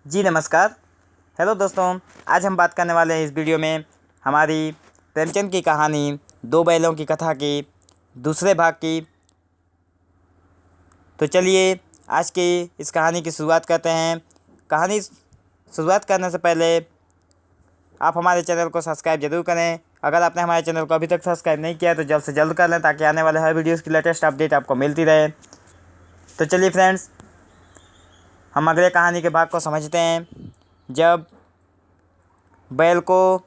जी नमस्कार। हेलो दोस्तों, आज हम बात करने वाले हैं इस वीडियो में हमारी प्रेमचंद की कहानी दो बैलों की कथा की दूसरे भाग की। तो चलिए आज की इस कहानी की शुरुआत करते हैं। कहानी शुरुआत करने से पहले आप हमारे चैनल को सब्सक्राइब जरूर करें। अगर आपने हमारे चैनल को अभी तक सब्सक्राइब नहीं किया तो जल्द से जल्द कर लें ताकि आने वाले हर वीडियोज़ की लेटेस्ट अपडेट आपको मिलती रहे। तो चलिए फ्रेंड्स, हम अगले कहानी के भाग को समझते हैं। जब बैल को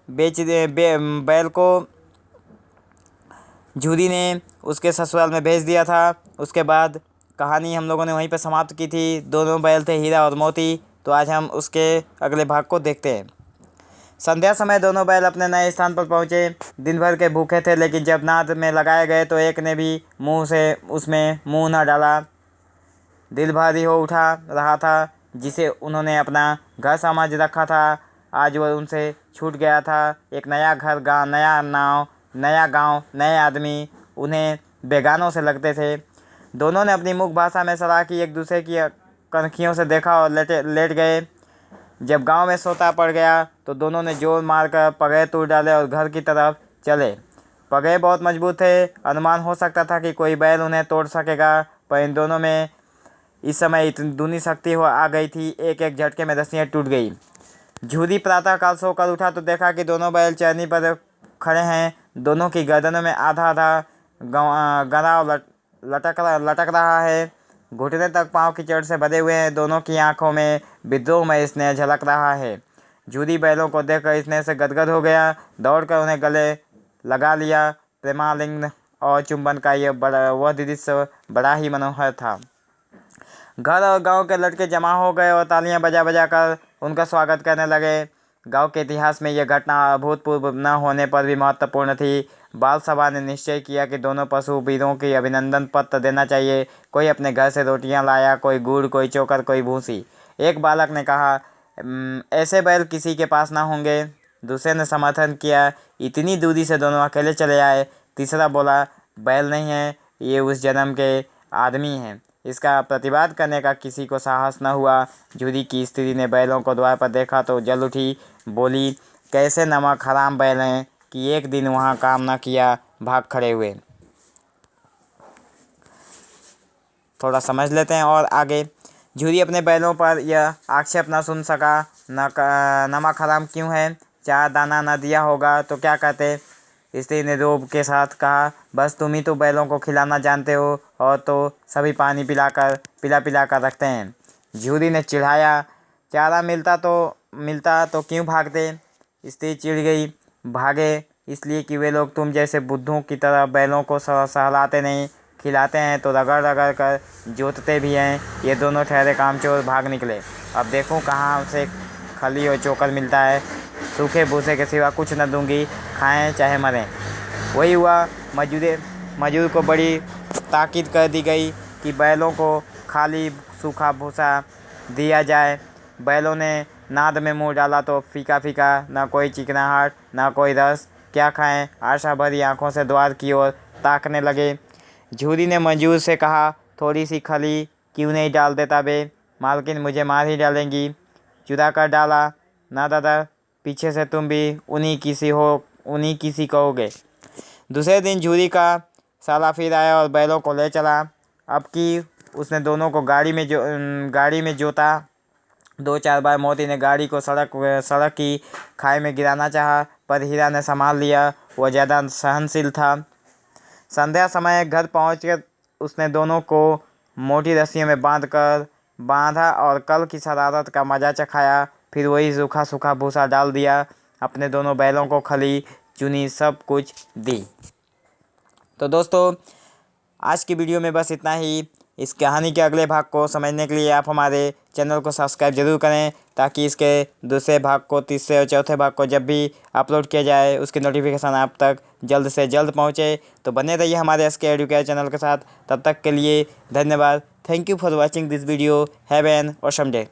जूरी ने उसके ससुराल में भेज दिया था। उसके बाद कहानी हम लोगों ने वहीं पर समाप्त की थी। दोनों बैल थे हीरा और मोती। तो आज हम उसके अगले भाग को देखते हैं। संध्या समय दोनों बैल अपने नए स्थान पर पहुंचे। दिन भर के भूखे थे, लेकिन जब नाद में लगाए गए तो एक ने भी उसमें मुंह न डाला। दिल भारी हो उठा रहा था। जिसे उन्होंने अपना घर समझ रखा था, आज वह उनसे छूट गया था। एक नया घर, नया गांव, नए आदमी उन्हें बेगानों से लगते थे। दोनों ने अपनी मुख भाषा में सलाह की, एक दूसरे की कनखियों से देखा और लेट गए। जब गांव में सोता पड़ गया तो दोनों ने जोर मारकर पगहे तोड़ डाले और घर की तरफ चले। पगहे बहुत मजबूत थे। अनुमान हो सकता था कि कोई बैल उन्हें तोड़ सकेगा, पर इन दोनों में इस समय इतनी दूनी शक्ति आ गई थी, एक एक झटके में रस्सियाँ टूट गई। जूरी प्रातःकाल सोकर उठा तो देखा कि दोनों बैल चरनी पर खड़े हैं। दोनों की गर्दनों में आधा आधा गराव लटक रहा है। घुटने तक पाँव कीचड़ से भरे हुए हैं। दोनों की आंखों में विद्रोह में स्नेह झलक रहा है। जूरी बैलों को देखकर स्नेह से गदगद हो गया। दौड़कर उन्हें गले लगा लिया। प्रेमालिंगन और चुंबन का वह दृश्य बड़ा ही मनोहर था। घर और गांव के लड़के जमा हो गए और तालियां बजा बजा कर उनका स्वागत करने लगे। गांव के इतिहास में यह घटना अभूतपूर्व न होने पर भी महत्वपूर्ण थी। बाल सभा ने निश्चय किया कि दोनों पशु वीरों की अभिनंदन पत्र देना चाहिए। कोई अपने घर से रोटियां लाया, कोई गुड़, कोई चोकर, कोई भूसी। एक बालक ने कहा, ऐसे बैल किसी के पास ना होंगे। दूसरे ने समर्थन किया, इतनी दूरी से दोनों अकेले चले आए। तीसरा बोला, बैल नहीं है, ये उस जन्म के आदमी हैं। इसका प्रतिवाद करने का किसी को साहस न हुआ। जूरी की स्त्री ने बैलों को द्वार पर देखा तो जल उठी। बोली, कैसे नमक हराम बैल हैं कि एक दिन वहाँ काम न किया, भाग खड़े हुए। थोड़ा समझ लेते हैं और आगे। जूरी अपने बैलों पर यह आक्षेप न सुन सका। नमक हराम क्यों है? 4 दाना न दिया होगा तो क्या कहते? स्त्री ने रोब के साथ कहा, बस तुम ही तो बैलों को खिलाना जानते हो, और तो सभी पानी पिला कर रखते हैं। जूरी ने चिढ़ाया, चारा मिलता तो क्यों भागते? स्त्री चिढ़ गई, भागे इसलिए कि वे लोग तुम जैसे बुद्धों की तरह बैलों को सहलाते नहीं, खिलाते हैं तो रगड़ रगड़ कर जोतते भी हैं। ये दोनों ठहरे कामचोर भाग निकले। अब देखूं कहाँ से खली और चोकर मिलता है। सूखे भूसे के सिवा कुछ न दूंगी, खाएं चाहे मरें। वही हुआ। मजदूर को बड़ी ताकीद कर दी गई कि बैलों को खाली सूखा भूसा दिया जाए। बैलों ने नाद में मुंह डाला तो फीका फीका, न कोई चिकनाहट न कोई रस। क्या खाएं? आशा भरी आंखों से द्वार की ओर ताकने लगे। जूरी ने मजदूर से कहा, थोड़ी सी खली क्यों नहीं डाल देता बे? मालकिन मुझे मार ही डालेंगी। चुरा कर डाला ना दादा, पीछे से तुम भी उन्हीं किसी कहोगे। दूसरे दिन जूरी का साला फिर आया और बैलों को ले चला। अब की उसने दोनों को गाड़ी में जोता। 2-4 बार मोती ने गाड़ी को सड़क की खाई में गिराना चाहा, पर हीरा ने संभाल लिया। वह ज़्यादा सहनशील था। संध्या समय घर पहुंचकर उसने दोनों को मोटी रस्सियों में बांधा और कल की शरारत का मजा चखाया। फिर वही सूखा सूखा भूसा डाल दिया। अपने दोनों बैलों को खली चुनी सब कुछ दी। तो दोस्तों, आज की वीडियो में बस इतना ही। इस कहानी के अगले भाग को समझने के लिए आप हमारे चैनल को सब्सक्राइब जरूर करें ताकि इसके दूसरे भाग को, तीसरे और चौथे भाग को जब भी अपलोड किया जाए उसकी नोटिफिकेशन आप तक जल्द से जल्द पहुंचे। तो बने रहिए हमारे SK एडुकेयर चैनल के साथ। तब तक के लिए धन्यवाद। Thank you for watching this video. Have an awesome day.